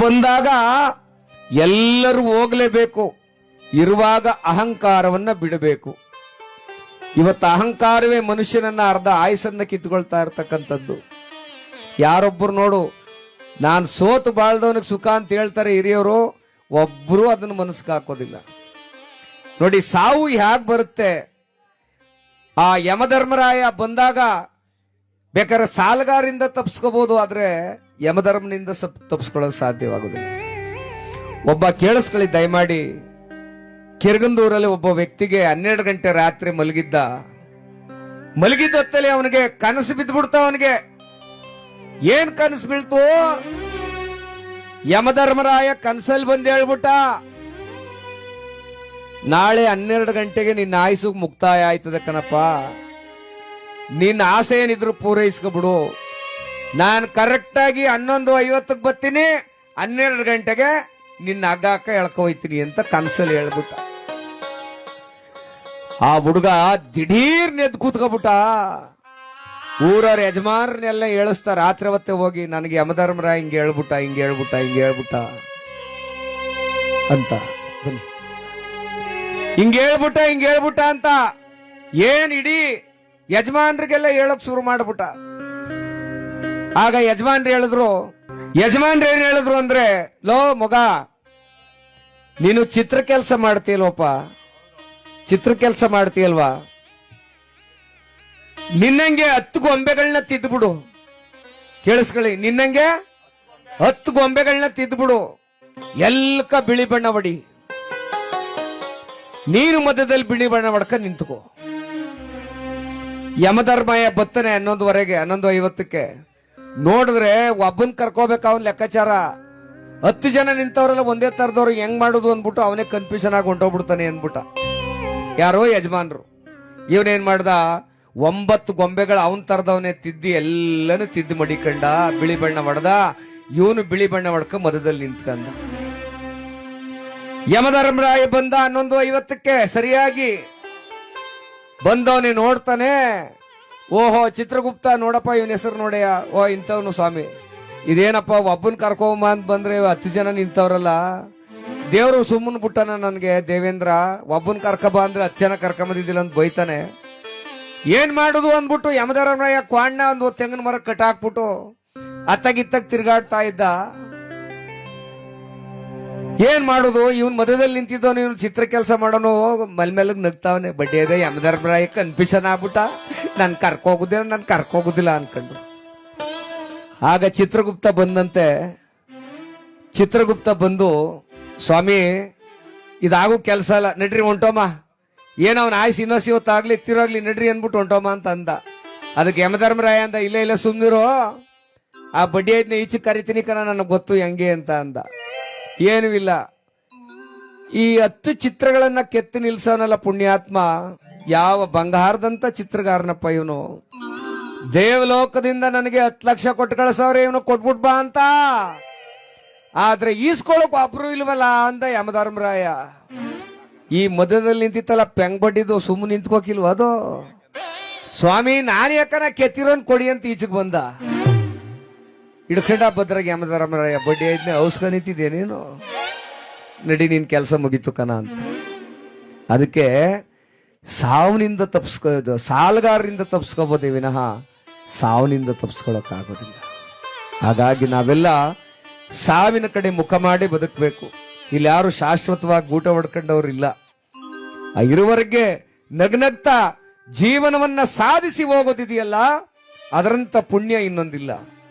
ಬಂದಾಗ ಎಲ್ಲರೂ ಹೋಗಲೇಬೇಕು. ಇರುವಾಗ ಅಹಂಕಾರವನ್ನ ಬಿಡಬೇಕು. ಇವತ್ತು ಅಹಂಕಾರವೇ ಮನುಷ್ಯನನ್ನ ಅರ್ಧ ಆಯಸ್ಸನ್ನ ಕಿತ್ಕೊಳ್ತಾ ಇರ್ತಕ್ಕಂಥದ್ದು. ಯಾರೊಬ್ಬರು ನೋಡು, ನಾನು ಸೋತು ಬಾಳ್ದವನಿಗೆ ಸುಖ ಅಂತ ಹೇಳ್ತಾರೆ ಹಿರಿಯವರು, ಒಬ್ರು ಅದನ್ನು ಮನಸ್ಸಿಗೆ ಹಾಕೋದಿಲ್ಲ. ನೋಡಿ ಸಾವು ಹೇಗೆ ಬರುತ್ತೆ. ಆ ಯಮಧರ್ಮರಾಯ ಬಂದಾಗ ಬೇಕಾದ್ರೆ ಸಾಲಗಾರಿಂದ ತಪ್ಪಿಸ್ಕೋಬಹುದು, ಆದ್ರೆ ಯಮಧರ್ಮನಿಂದ ತಪ್ಪಿಸ್ಕೊಳ್ಳೋಕೆ ಸಾಧ್ಯವಾಗುದಿಲ್ಲ. ಒಬ್ಬ ಕೇಳಿಸ್ಕೊಳ್ಳಿ ದಯಮಾಡಿ, ಕಿರ್ಗಂದೂರಲ್ಲಿ ಒಬ್ಬ ವ್ಯಕ್ತಿಗೆ 12 ಗಂಟೆ ರಾತ್ರಿ ಮಲಗಿದ್ದ ಹೊತ್ತಲ್ಲಿ ಅವನಿಗೆ ಕನಸು ಬಿದ್ದುಬಿಡ್ತ. ಅವನಿಗೆ ಏನ್ ಕನಸು ಬೀಳ್ತು? ಯಮಧರ್ಮರಾಯ ಕನಸಲ್ಲಿ ಬಂದು ಹೇಳ್ಬಿಟ್ಟ, ನಾಳೆ 12 ಗಂಟೆಗೆ ನಿನ್ನ ಆಯುಸು ಮುಕ್ತಾಯ ಆಯ್ತದೆ ಕಣಪ್ಪ, ನಿನ್ನ ಆಸೆ ಏನಿದ್ರು ಪೂರೈಸ್ಕೊಬಿಡು. ನಾನು ಕರೆಕ್ಟಾಗಿ 11:50 ಬರ್ತೀನಿ, 12 ಗಂಟೆಗೆ ನಿನ್ನ ಹಗ್ಗಾಕ ಎಳ್ಕೊಯ್ತೀನಿ ಅಂತ ಕನಸಲ್ಲಿ ಹೇಳ್ಬಿಟ್ಟ. ಆ ಹುಡುಗ ದಿಢೀರ್ ನೆದ್ದು ಕೂತ್ಕೊಬಿಟ್ಟ. ಊರವ್ರ ಯಜಮಾನ್ರನ್ನೆಲ್ಲ ಹೇಳಿಸ್ತಾ ರಾತ್ರಿ ಹೊತ್ತೆ ಹೋಗಿ, ನನಗೆ ಯಮಧರ್ಮರಾಯ ಹಿಂಗೆ ಹೇಳ್ಬಿಟ್ಟ ಅಂತ. ಬನ್ನಿ, ಹಿಂಗೆ ಹೇಳ್ಬಿಟ್ಟ ಅಂತ ಏನ್ ಇಡೀ ಯಜಮಾನ್ರಿಗೆಲ್ಲ ಹೇಳಕ್ ಶುರು ಮಾಡ್ಬಿಟ್ಟ. ಆಗ ಯಜಮಾನ್ರು ಏನ್ ಹೇಳಿದ್ರು ಅಂದ್ರೆ, ಲೋ ಮಗ, ನೀನು ಚಿತ್ರ ಕೆಲಸ ಮಾಡ್ತೀಯಲ್ವಾ, ನಿನ್ನಂಗೆ 10 ಗೊಂಬೆಗಳನ್ನ ತಿದ್ಬಿಡು. ಕೇಳಿಸ್ಕೊಳ್ಳಿ, ನಿನ್ನಂಗೆ 10 ಗೊಂಬೆಗಳನ್ನ ತಿದ್ಬಿಡು, ಎಲ್ಲಕ ಬಿಳಿ ಬಣ್ಣ ಹೊಡಿ, ನೀನು ಮಧ್ಯದಲ್ಲಿ ಬಿಳಿ ಬಣ್ಣ ಹೊಡ್ಕ ನಿಂತ್ಕೋ. ಯಮಧರ್ಮಯ ಬತ್ತನೆ 11:50 ನೋಡಿದ್ರೆ ಒಬ್ಬನ್ ಕರ್ಕೋಬೇಕು. ಅವನ್ ಲೆಕ್ಕಾಚಾರ 10 ಜನ ನಿಂತವ್ರೆಲ್ಲ ಒಂದೇ ತರದವ್ರು, ಹೆಂಗ್ ಮಾಡುದು ಅಂದ್ಬಿಟ್ಟು ಅವನೇ ಕನ್ಫ್ಯೂಷನ್ ಆಗಿ ಹೊಂಟೋಗ್ಬಿಡ್ತಾನೆ ಅಂದ್ಬಿಟ್ಟ. ಯಾರೋ ಯಜಮಾನ್ರು. ಇವನೇನ್ ಮಾಡ್ದ, 9 ಗೊಂಬೆಗಳು ಅವನ್ ತರದವನೇ ಎಲ್ಲನೂ ತಿದ್ದಿ ಮಡಿಕಂಡ, ಬಿಳಿ ಬಣ್ಣ ಹೊಡೆದ. ಇವನು ಬಿಳಿ ಬಣ್ಣ ಹೊಡ್ಕ ಮಧ್ಯದಲ್ಲಿ ನಿಂತ್ಕಂದ. ಯಮಧರ್ಮರಾಯ ಬಂದ 11:50 ಸರಿಯಾಗಿ ಬಂದವನೇ ನೋಡ್ತಾನೆ. ಓಹೋ ಚಿತ್ರಗುಪ್ತ, ನೋಡಪ್ಪ ಇವನ ಹೆಸರು ನೋಡ್ಯಾ, ಓ ಇಂಥವ್ನು ಸ್ವಾಮಿ, ಇದೇನಪ್ಪ ಒಬ್ಬನ್ ಕರ್ಕೊಂಬ ಅಂತ ಬಂದ್ರೆ 10 ಜನ ನಿಂತವ್ರಲ್ಲ, ದೇವ್ರು ಸುಮ್ಮನ್ ಬಿಟ್ಟನ ನನ್ಗೆ, ದೇವೇಂದ್ರ ಒಬ್ಬನ್ ಕರ್ಕಬ ಅಂದ್ರೆ 10 ಜನ ಕರ್ಕೊಂಬಂದಿದ್ದಿಲ್ಲ ಅಂತ ಬೈತಾನೆ. ಏನ್ ಮಾಡುದು ಅಂದ್ಬಿಟ್ಟು ಯಮಧರ್ಮರಾಯ ಕ್ವಾಣ್ಣ ಒಂದು ತೆಂಗಿನ ಮರ ಕಟ್ಟಾಕ್ಬಿಟ್ಟು ಅತ್ತಗಿತ್ತಗ್ ತಿರ್ಗಾಡ್ತಾ ಇದ್ದ. ಏನ್ ಮಾಡುದು, ಇವನ್ ಮಧ್ಯದಲ್ಲಿ ನಿಂತಿದ್ದವನು, ಇವನು ಚಿತ್ರ ಕೆಲಸ ಮಾಡೋನು ಮೆಲ್ಮೆಲ್ಲಗ್ ನಗ್ತಾವನೆ. ಬಡ್ಡಿ ಅದೇ ಯಮಧರ್ಮರಾಯ ಕನ್ಫ್ಯೂಷನ್ ಆಗ್ಬಿಟ್ಟ, ನನ್ ಕರ್ಕೋಗುದಿಲ್ಲ ಅನ್ಕೊಂಡು. ಆಗ ಚಿತ್ರಗುಪ್ತ ಬಂದಂತೆ. ಚಿತ್ರಗುಪ್ತ ಬಂದು, ಸ್ವಾಮಿ ಇದಾಗೂ ಕೆಲಸ ಅಲ್ಲ, ನಡ್ರಿ ಹೊಂಟೋಮ, ಏನ ಅವನ ಆಯ್ಸಿ ಇನ್ನೊಸಿ ಹೊತ್ತಾಗ್ಲಿ ತಿರೋಗ್ಲಿ ನಡ್ರಿ ಅಂದ್ಬಿಟ್ಟು ಹೊಂಟೋಮ ಅಂತ ಅಂದ. ಅದಕ್ಕೆ ಯಮಧರ್ಮರಾಯ ಅಂದ, ಇಲ್ಲ ಸುಮ್ನಿರೋ, ಆ ಬಡ್ಡಿ ಐದ್ನ ಈಚೆ ಕರಿತೀನಿ ಕಣ, ನನಗೆ ಗೊತ್ತು ಹೆಂಗೆ ಅಂತ ಅಂದ. ಏನೂ ಇಲ್ಲ, ಈ 10 ಚಿತ್ರಗಳನ್ನ ಕೆತ್ತಿ ನಿಲ್ಸವನಲ್ಲ ಪುಣ್ಯಾತ್ಮ, ಯಾವ ಬಂಗಾರದಂತ ಚಿತ್ರಗಾರನಪ್ಪ ಇವನು. ದೇವಲೋಕದಿಂದ ನನಗೆ 10 ಲಕ್ಷ ಕೊಟ್ಟು ಕಳ್ಸವ್ರೆ, ಇವನು ಕೊಟ್ಬಿಟ್ ಬಾ ಅಂತ. ಆದ್ರೆ ಈಸ್ಕೊಳಕ್ ಒಬ್ರು ಇಲ್ವಲ್ಲ ಅಂದ ಯಮಧರ್ಮರಾಯ. ಈ ಮಧ್ಯದಲ್ಲಿ ನಿಂತಿತ್ತಲ್ಲ ಪೆಂಗ್ ಬಡ್ಡಿದು, ಸುಮ್ಮನೆ ನಿಂತ್ಕೋಕಿಲ್ವ ಅದು. ಸ್ವಾಮಿ ನಾನು ಯಾಕನ ಕೆತ್ತಿರೋನ್ ಕೊಡಿ ಅಂತ ಈಚೆಗೆ ಬಂದ. ಹಿಡ್ಕೊಂಡ ಭದ್ರಾಗ ಯಮಧರ್ಮರಾಯ, ಬಡ್ಡಿ ಐದ್ನೇ ಔಸ್ಕ ನಿಂತಿದ್ದೆ ನೀನು, ನಡಿ ನಿನ್ ಕೆಲಸ ಮುಗೀತು ಕಣ ಅಂತ. ಅದಕ್ಕೆ ಸಾವನಿಂದ ತಪ್ಪಿಸ್ಕೋದು, ಸಾಲಗಾರರಿಂದ ತಪ್ಪಿಸ್ಕೋಬೋದೇ ವಿನಃ ಸಾವನಿಂದ ತಪ್ಪಿಸ್ಕೊಳಕ್ ಆಗೋದಿಲ್ಲ. ಹಾಗಾಗಿ ನಾವೆಲ್ಲ ಸಾವಿನ ಕಡೆ ಮುಖ ಮಾಡಿ ಬದುಕಬೇಕು. ಇಲ್ಲಿ ಯಾರು ಶಾಶ್ವತವಾಗಿ ಊಟ ಹೊಡ್ಕೊಂಡವ್ರು ಇಲ್ಲ. ಇರುವರೆಗೆ ನಗ್ನಗ್ತಾ ಜೀವನವನ್ನ ಸಾಧಿಸಿ ಹೋಗೋದಿದೆಯಲ್ಲ, ಅದರಂತ ಪುಣ್ಯ ಇನ್ನೊಂದಿಲ್ಲ.